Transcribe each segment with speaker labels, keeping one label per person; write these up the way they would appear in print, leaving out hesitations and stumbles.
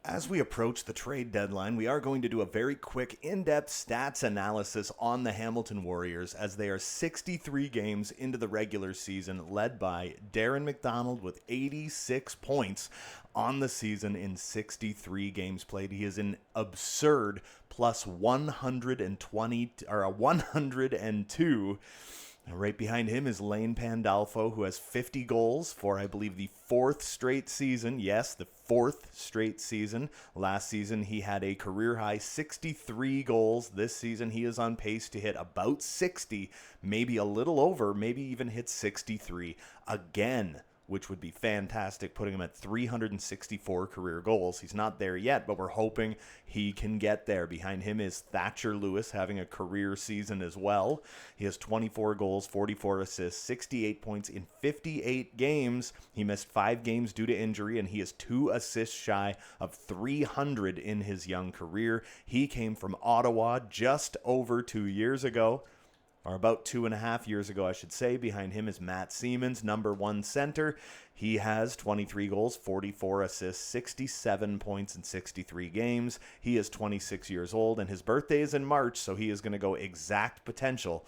Speaker 1: As we approach the trade deadline, we are going to do a very quick, in-depth stats analysis on the Hamilton Warriors as they are 63 games into the regular season, led by Darren McDonald with 86 points on the season in 63 games played. He is an absurd plus 120 or a 102. And right behind him is Lane Pandolfo, who has 50 goals for, I believe, the fourth straight season. Yes, the fourth straight season. Last season, he had a career-high 63 goals. This season, he is on pace to hit about 60, maybe a little over, maybe even hit 63 again, which would be fantastic, putting him at 364 career goals. He's not there yet, but we're hoping he can get there. Behind him is Thatcher Lewis, having a career season as well. He has 24 goals, 44 assists, 68 points in 58 games. He missed 5 games due to injury, and he is 2 assists shy of 300 in his young career. He came from Ottawa just over 2 years ago, or about 2.5 years ago, I should say. Behind him is Matt Siemens, number 1 center. He has 23 goals, 44 assists, 67 points in 63 games. He is 26 years old, and his birthday is in March, so he is going to go exact potential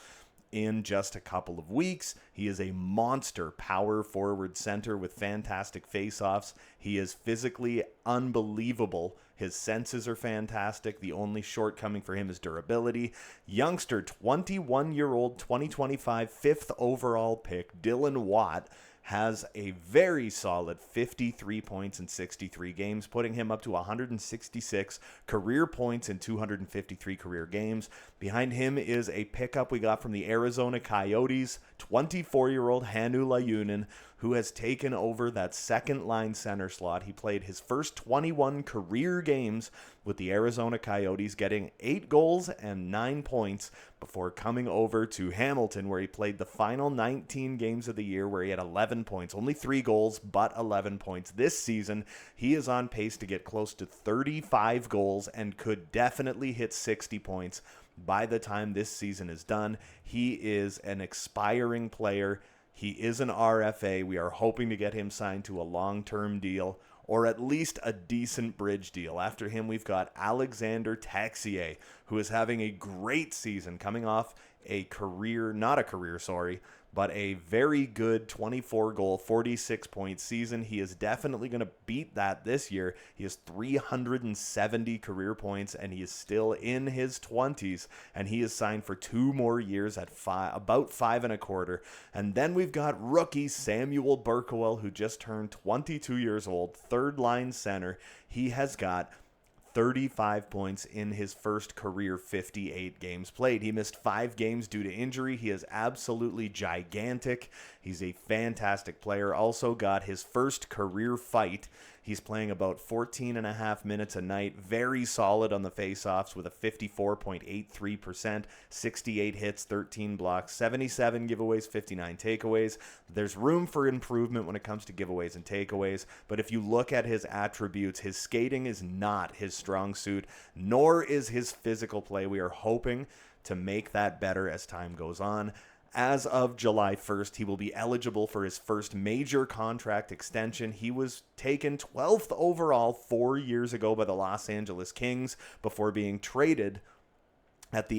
Speaker 1: in just a couple of weeks. He is a monster power forward center with fantastic face-offs. He is physically unbelievable. His senses are fantastic. The only shortcoming for him is durability. Youngster, 21-year-old, 2025 fifth overall pick, Dylan Watt, has a very solid 53 points in 63 games, putting him up to 166 career points in 253 career games. Behind him is a pickup we got from the Arizona Coyotes, 24-year-old Hannu Lajunen, who has taken over that second-line center slot. He played his first 21 career games with the Arizona Coyotes, getting 8 goals and 9 points before coming over to Hamilton, where he played the final 19 games of the year, where he had 11 points. Only 3 goals, but 11 points. This season, he is on pace to get close to 35 goals and could definitely hit 60 points by the time this season is done. He is an expiring player. He is an RFA. We are hoping to get him signed to a long-term deal, or at least a decent bridge deal. After him, we've got Alexander Texier, who is having a great season, coming off but a very good 24-goal, 46-point season. He is definitely going to beat that this year. He has 370 career points, and he is still in his 20s, and he is signed for 2 more years at about 5.25. And then we've got rookie Samuel Berkowitz, who just turned 22 years old, third-line center. He has got 35 points in his first career 58 games played. He missed 5 games due to injury. He is absolutely gigantic. He's a fantastic player. Also got his first career fight. He's playing about 14.5 minutes a night. Very solid on the faceoffs with a 54.83%, 68 hits, 13 blocks, 77 giveaways, 59 takeaways. There's room for improvement when it comes to giveaways and takeaways, but if you look at his attributes, his skating is not his strong suit, nor is his physical play. We are hoping to make that better as time goes on. As of July 1st, he will be eligible for his first major contract extension. He was taken 12th overall 4 years ago by the Los Angeles Kings before being traded at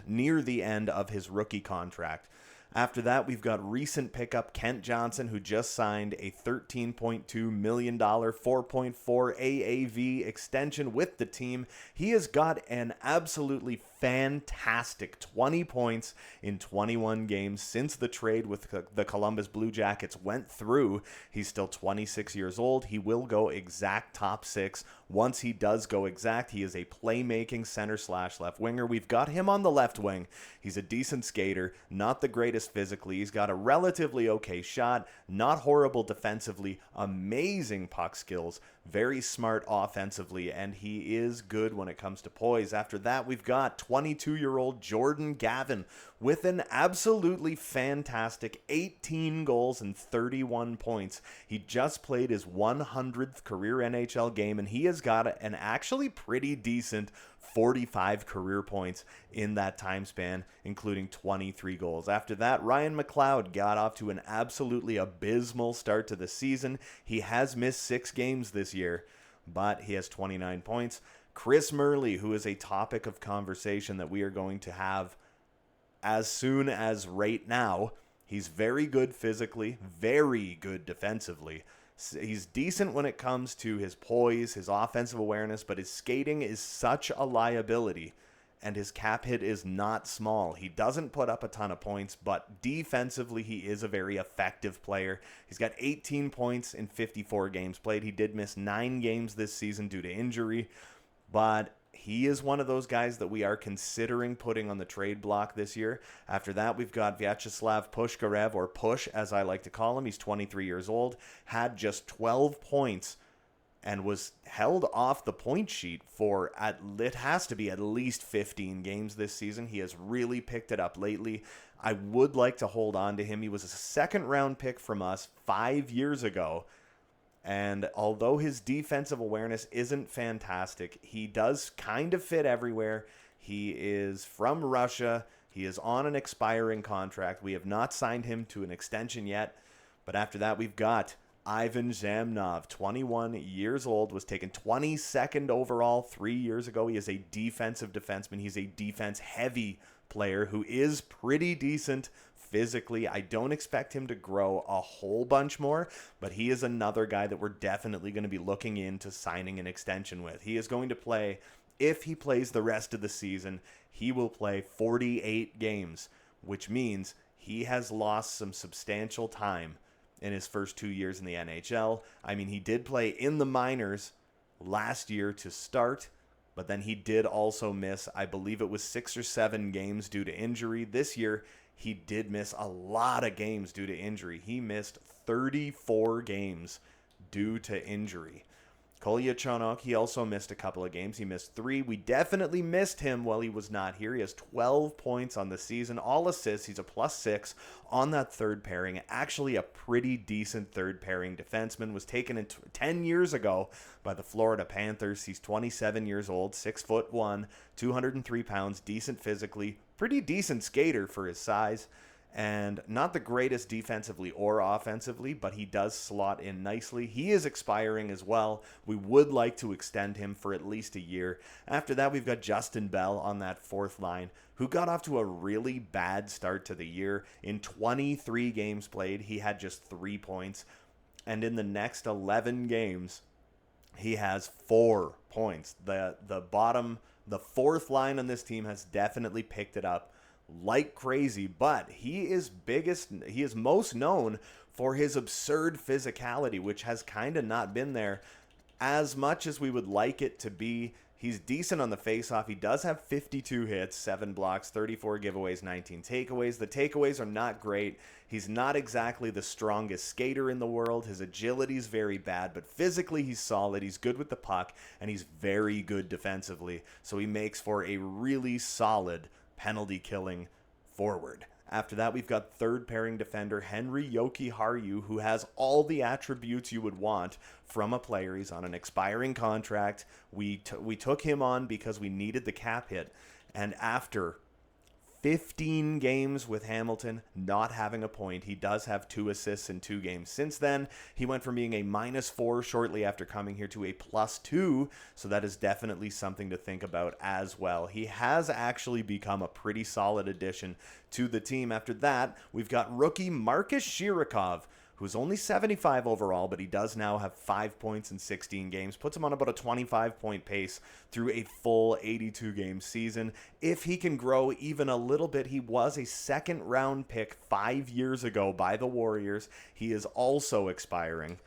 Speaker 1: near the end of his rookie contract. After that, we've got recent pickup Kent Johnson, who just signed a $13.2 million, 4.4 AAV extension with the team. He has got an absolutely fantastic 20 points in 21 games since the trade with the Columbus Blue Jackets went through. He's still 26 years old. He will go exact top 6. Once he does go exact, he is a playmaking center/left winger. We've got him on the left wing. He's a decent skater, not the greatest physically. He's got a relatively okay shot, not horrible defensively, amazing puck skills, very smart offensively, and he is good when it comes to poise. After that, we've got 22-year-old Jordan Gavin with an absolutely fantastic 18 goals and 31 points. He just played his 100th career NHL game, and he has got an actually pretty decent 45 career points in that time span, including 23 goals. After that, Ryan McLeod got off to an absolutely abysmal start to the season. He has missed 6 games this year, but he has 29 points. Chris Murley, who is a topic of conversation that we are going to have as soon as right now. He's very good physically, very good defensively. He's decent when it comes to his poise, his offensive awareness, but his skating is such a liability, and his cap hit is not small. He doesn't put up a ton of points, but defensively, he is a very effective player. He's got 18 points in 54 games played. He did miss 9 games this season due to injury, but he is one of those guys that we are considering putting on the trade block this year. After that, we've got Vyacheslav Pushkarev, or Push as I like to call him. He's 23 years old, had just 12 points, and was held off the point sheet for, it has to be at least 15 games this season. He has really picked it up lately. I would like to hold on to him. He was a second-round pick from us 5 years ago. And although his defensive awareness isn't fantastic, he does kind of fit everywhere. He is from Russia. He is on an expiring contract. We have not signed him to an extension yet. But after that, we've got Ivan Zamnov, 21 years old, was taken 22nd overall 3 years ago. He is a defensive defenseman. He's a defense-heavy player who is pretty decent physically. I don't expect him to grow a whole bunch more, but he is another guy that we're definitely going to be looking into signing an extension with. He is going to play, if he plays the rest of the season, he will play 48 games, which means he has lost some substantial time in his first 2 years in the NHL. I mean, he did play in the minors last year to start, but then he did also miss, I believe it was 6 or 7 games due to injury. This year, he did miss a lot of games due to injury. He missed 34 games due to injury. Kolyachonok, he also missed a couple of games. He missed 3. We definitely missed him while he was not here. He has 12 points on the season, all assists. He's a +6 on that third pairing. Actually a pretty decent third pairing defenseman. Was taken in 10 years ago by the Florida Panthers. He's 27 years old, 6'1", 203 pounds, decent physically, pretty decent skater for his size. And not the greatest defensively or offensively, but he does slot in nicely. He is expiring as well. We would like to extend him for at least a year. After that, we've got Justin Bell on that fourth line, who got off to a really bad start to the year. In 23 games played, he had just 3 points. And in the next 11 games, he has 4 points. The fourth line on this team has definitely picked it up like crazy, but he is most known for his absurd physicality, which has kind of not been there as much as we would like it to be. He's decent on the faceoff. He does have 52 hits, 7 blocks, 34 giveaways, 19 takeaways. The takeaways are not great. He's not exactly the strongest skater in the world. His agility is very bad, but physically he's solid. He's good with the puck, and he's very good defensively. So he makes for a really solid penalty killing forward. After that, we've got third pairing defender Henry Jokiharju, who has all the attributes you would want from a player. He's on an expiring contract. We took him on because we needed the cap hit. And after 15 games with Hamilton, not having a point, he does have 2 assists in 2 games. Since then, he went from being a -4 shortly after coming here to a +2, so that is definitely something to think about as well. He has actually become a pretty solid addition to the team. After that, we've got rookie Marcus Shirokov, who's only 75 overall, but he does now have 5 points in 16 games. Puts him on about a 25-point pace through a full 82-game season. If he can grow even a little bit, he was a second-round pick 5 years ago by the Warriors. He is also expiring.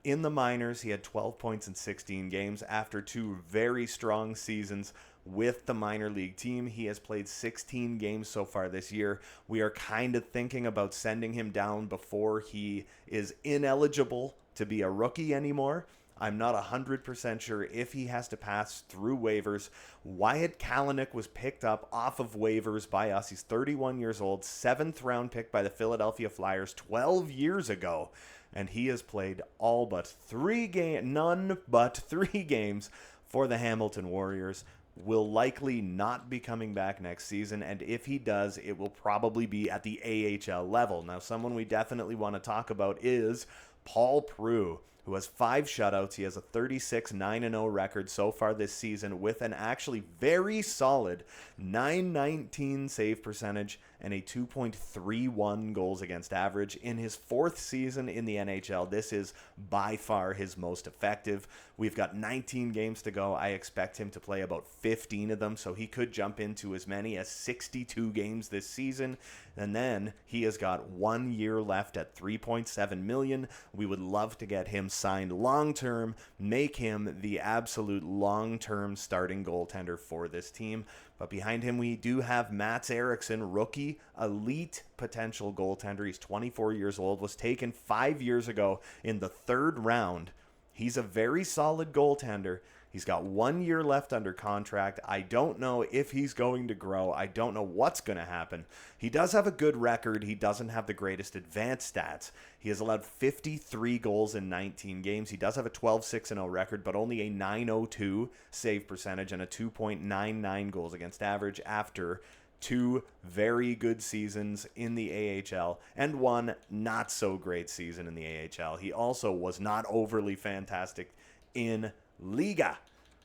Speaker 1: In the minors, he had 12 points in 16 games after 2 very strong seasons with the minor league team. He has played 16 games so far this year. We are kind of thinking about sending him down before he is ineligible to be a rookie anymore. I'm not 100% sure if he has to pass through waivers. Wyatt Kalynuk was picked up off of waivers by us. He's 31 years old, 7th round pick by the Philadelphia Flyers 12 years ago. And he has played none but 3 games for the Hamilton Warriors. Will likely not be coming back next season, and if he does, it will probably be at the AHL level. Now, someone we definitely want to talk about is Paul Prue. who has 5 shutouts. He has a 36-9-0 record so far this season with an actually very solid .919 save percentage and a 2.31 goals against average. In his 4th season in the NHL, this is by far his most effective. We've got 19 games to go. I expect him to play about 15 of them, so he could jump into as many as 62 games this season. And then he has got 1 year left at $3.7 million. We would love to get him signed long-term, make him the absolute long-term starting goaltender for this team. But behind him, we do have Mats Eriksson, rookie, elite potential goaltender. He's 24 years old, was taken 5 years ago in the 3rd round. He's a very solid goaltender. He's got 1 year left under contract. I don't know if he's going to grow. I don't know what's going to happen. He does have a good record. He doesn't have the greatest advanced stats. He has allowed 53 goals in 19 games. He does have a 12-6-0 record, but only a .902 save percentage and a 2.99 goals against average after 2 very good seasons in the AHL and 1 not so great season in the AHL. He also was not overly fantastic in Liga.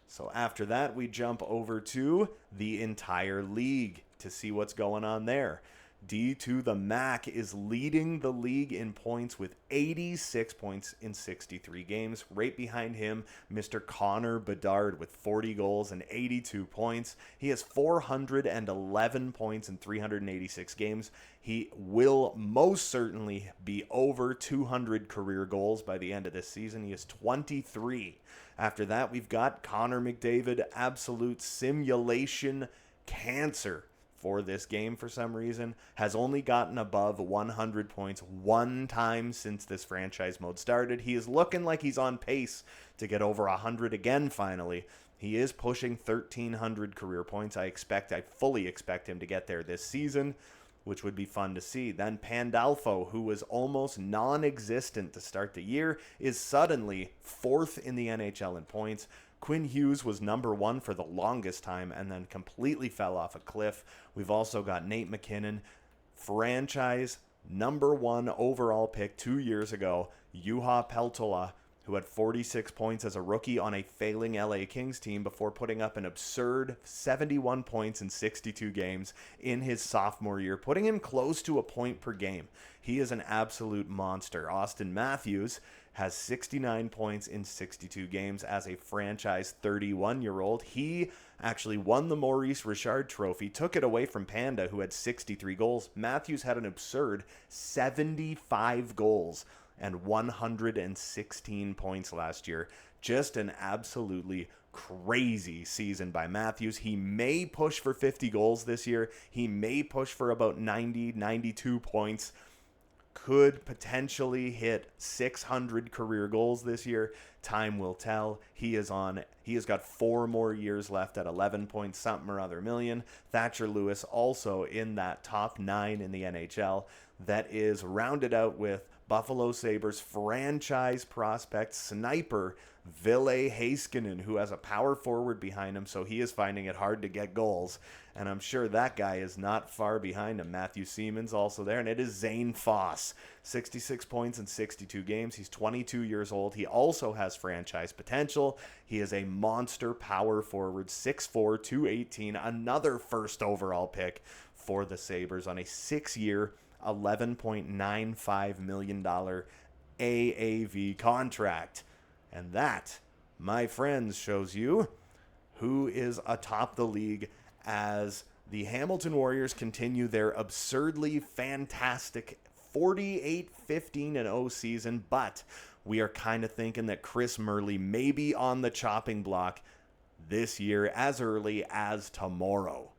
Speaker 1: So after that, we jump over to the entire league to see what's going on there. D2 the Mac is leading the league in points with 86 points in 63 games. Right behind him, Mr. Connor Bedard with 40 goals and 82 points. He has 411 points in 386 games. He will most certainly be over 200 career goals by the end of this season. He has 23. After that, we've got Connor McDavid, absolute simulation cancer for this game for some reason, has only gotten above 100 points 1 time since this franchise mode started. He is looking like he's on pace to get over 100 again finally. He is pushing 1,300 career points. I fully expect him to get there this season, which would be fun to see. Then Pandolfo, who was almost non-existent to start the year, is suddenly 4th in the NHL in points. Quinn Hughes was number 1 for the longest time and then completely fell off a cliff. We've also got Nate McKinnon, franchise number 1 overall pick 2 years ago, Juha Peltola, who had 46 points as a rookie on a failing LA Kings team before putting up an absurd 71 points in 62 games in his sophomore year, putting him close to a point per game. He is an absolute monster. Austin Matthews has 69 points in 62 games as a franchise 31-year-old. He actually won the Maurice Richard Trophy, took it away from Panda, who had 63 goals. Matthews had an absurd 75 goals and 116 points last year. Just an absolutely crazy season by Matthews. He may push for 50 goals this year. He may push for about 90, 92 points. Could potentially hit 600 career goals this year. Time will tell. He has got 4 more years left at 11 point something or other million. Thatcher Lewis also in that top 9 in the NHL. That is rounded out with Buffalo Sabres franchise prospect sniper Ville Heiskanen, who has a power forward behind him, so he is finding it hard to get goals. And I'm sure that guy is not far behind him. Matthew Seaman's also there, and it is Zane Foss. 66 points in 62 games. He's 22 years old. He also has franchise potential. He is a monster power forward, 6'4", 218, another first overall pick for the Sabres on a 6-year, $11.95 million AAV contract. And that, my friends, shows you who is atop the league as the Hamilton Warriors continue their absurdly fantastic 48-15-0 season. But we are kind of thinking that Chris Murley may be on the chopping block this year as early as tomorrow.